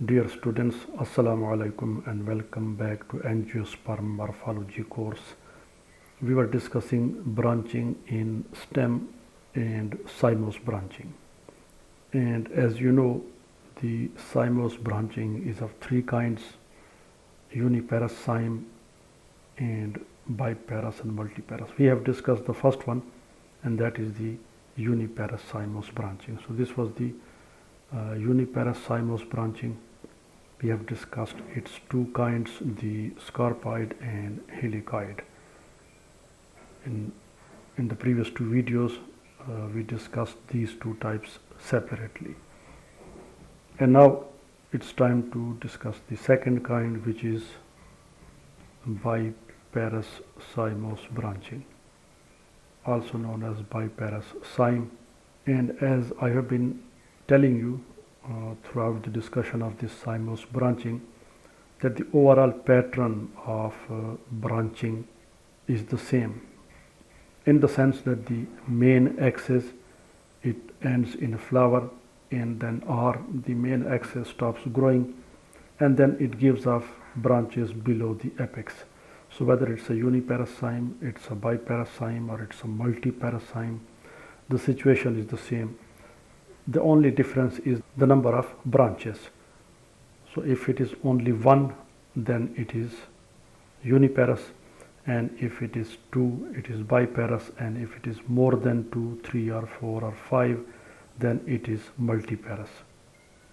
Dear students, Assalamu alaikum and welcome back to Angiosperm Morphology course. We were discussing branching in stem and cymose branching. And as you know, the cymose branching is of three kinds: uniparous cyme and biparous and multiparous. We have discussed the first one, and that is the uniparous cymose branching. So this was the uniparous cymose branching. We have discussed its two kinds, the scarpoid and helicoid. In the previous two videos, we discussed these two types separately. And now it's time to discuss the second kind, which is biparous cymose branching, also known as biparous cyme. And as I have been telling you throughout the discussion of this cymose branching, that the overall pattern of branching is the same, in the sense that the main axis, it ends in a flower, and then the main axis stops growing, and then it gives off branches below the apex. So whether it's a uniparous cyme, it's a biparous cyme, or it's a multiparous cyme, the situation is the same. The only difference is the number of branches. So if it is only one, then it is uniparous, and if it is two, it is biparous, and if it is more than 2, 3 or 4 or 5, then it is multiparous.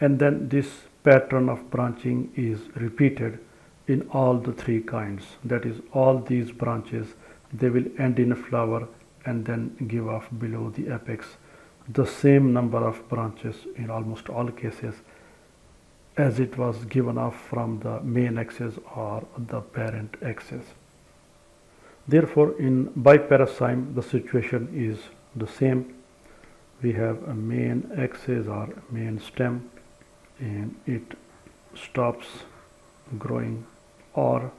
And then this pattern of branching is repeated in all the three kinds. That is, all these branches, they will end in a flower and then give off below the apex the same number of branches in almost all cases as it was given off from the main axis or the parent axis. Therefore, in biparous cyme, the situation is the same. We have a main axis or main stem, and it stops growing or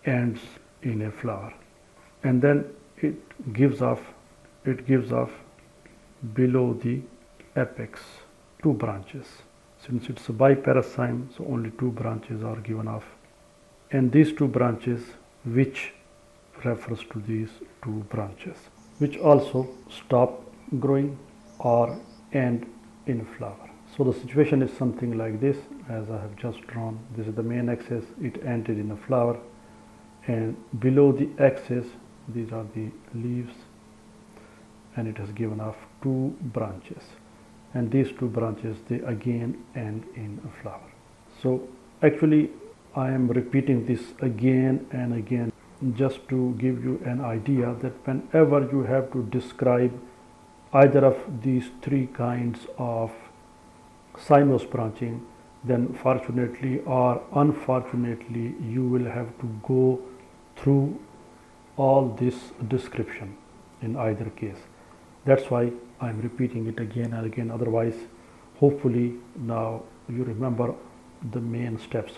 ends in a flower, and then it gives off below the apex 2 branches. Since it's a biparous cyme, so only 2 branches are given off, and these 2 branches, which refers to these 2 branches, which also stop growing or end in a flower. So the situation is something like this, as I have just drawn. This is the main axis, it ended in a flower, and below the axis, these are the leaves, and it has given off 2 branches, and these 2 branches, they again end in a flower. So actually I am repeating this again and again just to give you an idea that whenever you have to describe either of these 3 kinds of cymose branching, then fortunately or unfortunately you will have to go through all this description in either case. That's why I'm repeating it again and again. Otherwise, hopefully now you remember the main steps.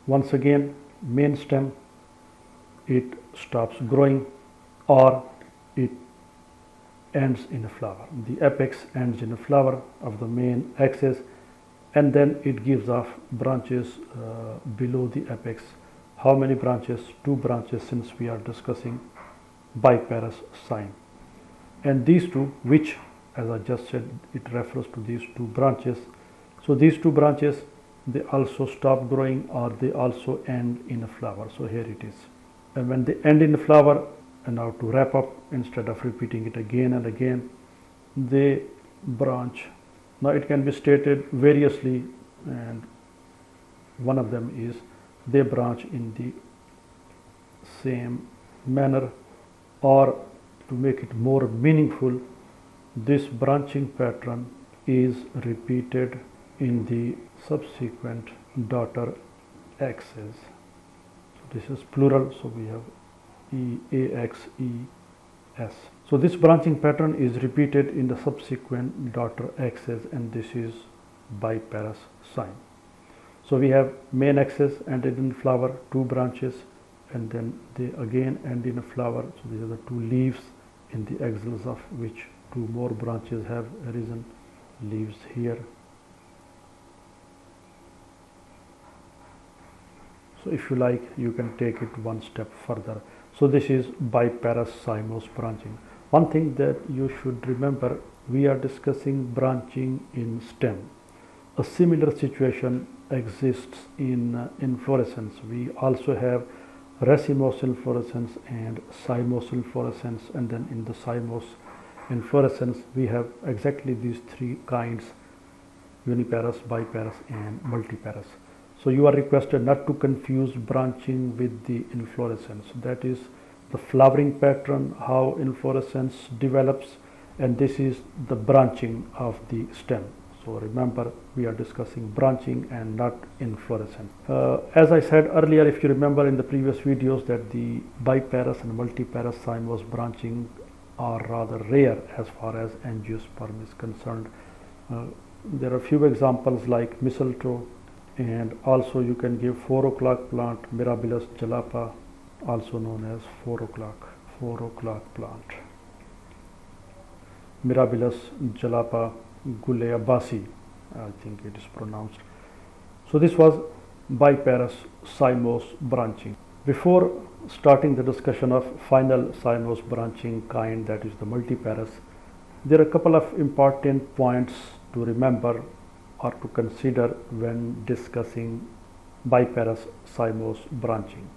Once again, main stem, it stops growing or it ends in a flower. The apex ends in a flower of the main axis, and then it gives off branches below the apex. How many branches? 2 branches, since we are discussing biparous cyme. And these 2, which, as I just said, it refers to these 2 branches. So these 2 branches, they also stop growing or they also end in a flower. So here it is. And when they end in a flower, and now to wrap up, instead of repeating it again and again, they branch. Now it can be stated variously, and one of them is they branch in the same manner, or to make it more meaningful, this branching pattern is repeated in the subsequent daughter axis. So this is plural, so we have EAXES. So this branching pattern is repeated in the subsequent daughter axis, and this is biparous cyme. So we have main axis ended in flower, 2 branches, and then they again end in a flower. So these are the 2 leaves, in the axils of which 2 more branches have arisen, leaves here, So if you like, you can take it one step further. So this is biparous cymose branching. One thing that you should remember, we are discussing branching in stem. A similar situation exists in inflorescence. We also have racemose inflorescence and cymose inflorescence, and then in the cymose inflorescence we have exactly these three kinds: uniparous, biparous and multiparous. So you are requested not to confuse branching with the inflorescence. That is the flowering pattern, how inflorescence develops, and this is the branching of the stem. So remember, we are discussing branching and not inflorescence. As I said earlier, if you remember in the previous videos, that the biparous and multiparous cymose branching are rather rare as far as angiosperm is concerned. There are few examples like mistletoe, and also you can give 4 o'clock plant, Mirabilis jalapa, also known as 4 o'clock plant. Mirabilis jalapa guleabasi, I think it is pronounced. So this was biparous cymose branching. Before starting the discussion of final cymose branching kind, that is the multiparous, there are a couple of important points to remember or to consider when discussing biparous cymose branching.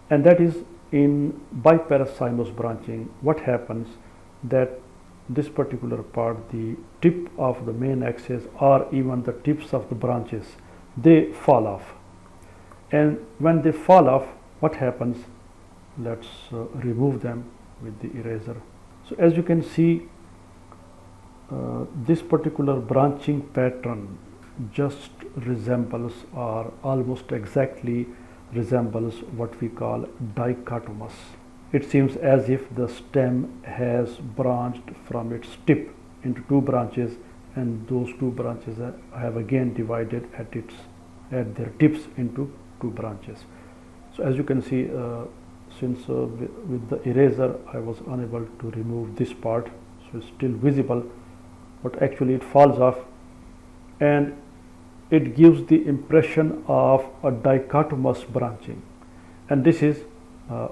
And that is, in biparous cymose branching, what happens that this particular part, the tip of the main axis or even the tips of the branches, they fall off. And when they fall off, what happens? Let's remove them with the eraser. So as you can see, this particular branching pattern just resembles, or almost exactly resembles, what we call dichotomous. It seems as if the stem has branched from its tip into two branches, and those two branches have again divided at their tips into two branches. So as you can see, since with the eraser I was unable to remove this part, so it's still visible, but actually it falls off, and it gives the impression of a dichotomous branching, and this is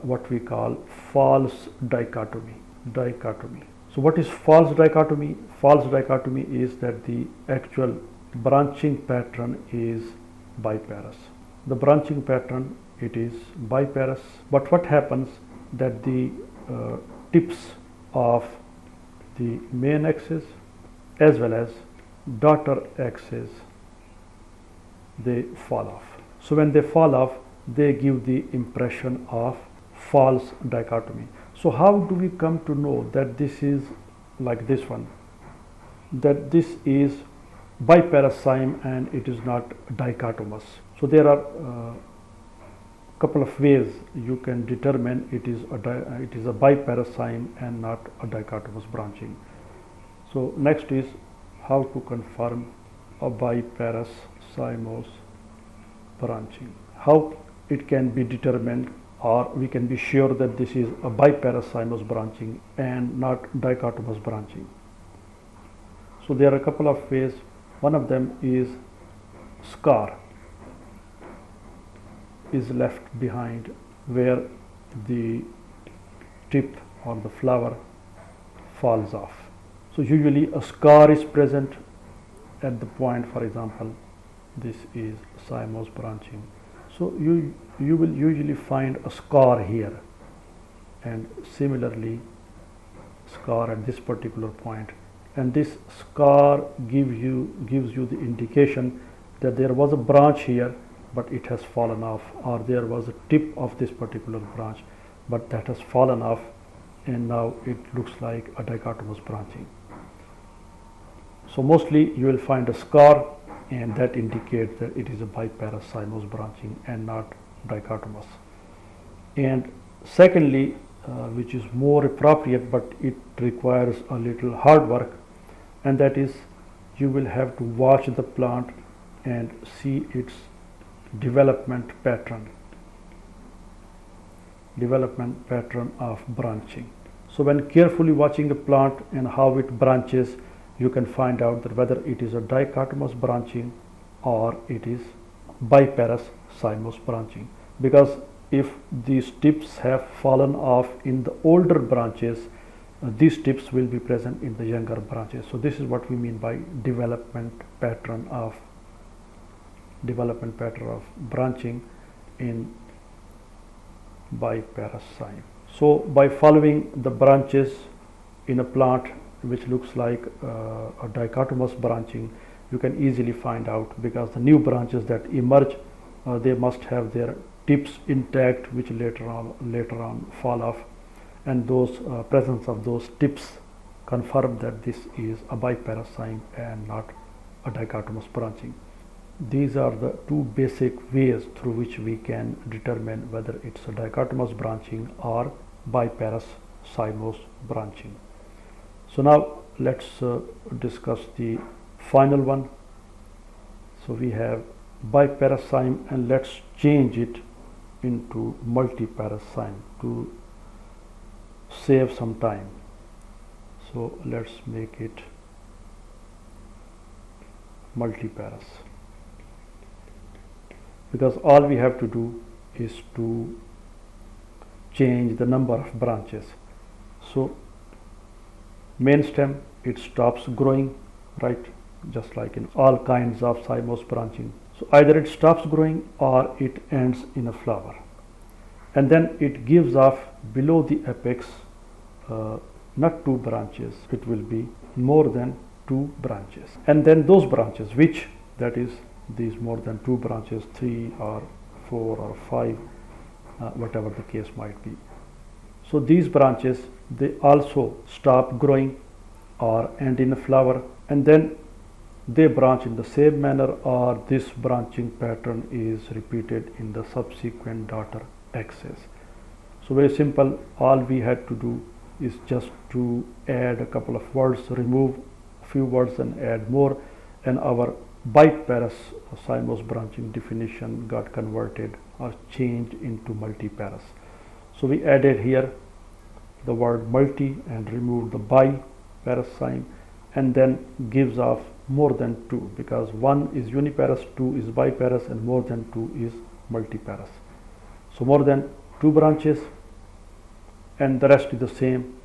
what we call false dichotomy. So what is false dichotomy? False dichotomy is that the actual branching pattern is biparous. The branching pattern, it is biparous, but what happens that the tips of the main axis as well as daughter axis, they fall off. So when they fall off, they give the impression of false dichotomy. So how do we come to know that this is like this one, that this is biparous cyme and it is not dichotomous? So there are couple of ways you can determine it is a biparous cyme and not a dichotomous branching. So next is how to confirm a biparous cymose branching. How it can be determined, or we can be sure that this is a biparous cymose branching and not dichotomous branching. So there are a couple of ways. One of them is scar is left behind where the tip or the flower falls off. So usually a scar is present at the point, for example, this is cymose branching. So you will usually find a scar here, and similarly scar at this particular point, and this scar gives you the indication that there was a branch here but it has fallen off, or there was a tip of this particular branch but that has fallen off, and now it looks like a dichotomous branching. So mostly you will find a scar, and that indicates that it is a biparous cymose branching and not dichotomous. And secondly, which is more appropriate but it requires a little hard work, and that is you will have to watch the plant and see its development pattern of branching. So when carefully watching a plant and how it branches, you can find out that whether it is a dichotomous branching or it is biparous cymose branching, because if these tips have fallen off in the older branches, these tips will be present in the younger branches. So this is what we mean by development pattern of branching in biparous cyme. So by following the branches in a plant which looks like a dichotomous branching, you can easily find out, because the new branches that emerge, they must have their tips intact, which later on fall off, and those presence of those tips confirm that this is a biparous cyme and not a dichotomous branching. These are the two basic ways through which we can determine whether it's a dichotomous branching or biparous cymose branching. So now let's discuss the final one. So we have biparous cyme, and let's change it into multiparous cyme to save some time. So let's make it multiparous, because all we have to do is to change the number of branches. So main stem, it stops growing, right, just like in all kinds of cymose branching. So either it stops growing or it ends in a flower, and then it gives off below the apex not 2 branches, it will be more than 2 branches, and then those branches which, that is these more than 2 branches, 3 or 4 or 5, whatever the case might be. So these branches, they also stop growing or end in a flower, and then they branch in the same manner, or this branching pattern is repeated in the subsequent daughter axis. So very simple, all we had to do is just to add a couple of words, remove a few words and add more, and our biparous cymose branching definition got converted or changed into multiparous. So we added here the word multi and removed the biparous cyme, and then gives off more than 2, because 1 is uniparous, 2 is biparous, and more than 2 is multiparous. So more than 2 branches, and the rest is the same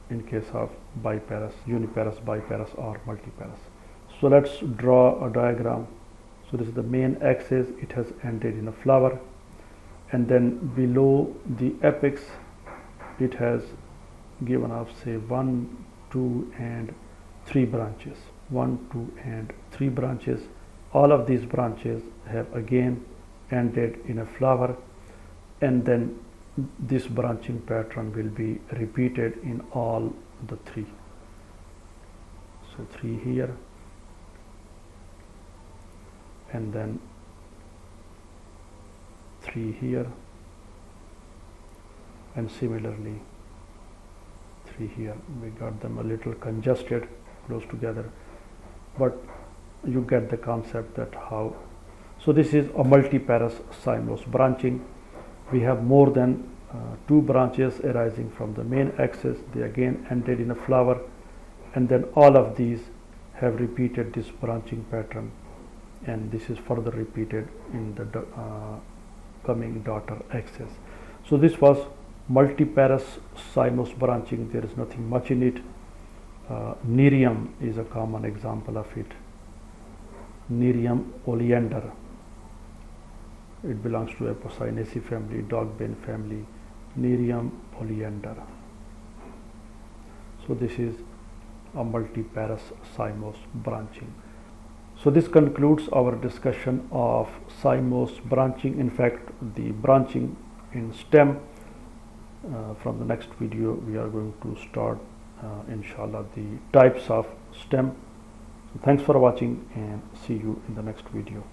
in case of biparous, uniparous, biparous or multiparous. So let's draw a diagram. So this is the main axis, it has ended in a flower, and then below the apex it has given off, say, 1, 2 and 3 branches. 1, 2 and 3 branches. All of these branches have again ended in a flower, and then this branching pattern will be repeated in all the 3. So 3 here, and then 3 here, and similarly 3 here. We got them a little congested close together, but you get the concept that how. So this is a multiparous cymose branching. We have more than 2 branches arising from the main axis. They again ended in a flower, and then all of these have repeated this branching pattern, and this is further repeated in the coming daughter axis. So this was multiparous cymose branching. There is nothing much in it. Nerium is a common example of it. Nerium oleander, it belongs to Apocynaceae family, dogbane family. Nerium oleander. So this is a multiparous cymose branching. So this concludes our discussion of cymose branching. In fact, the branching in stem. From the next video we are going to start inshallah the types of stem. So thanks for watching, and see you in the next video.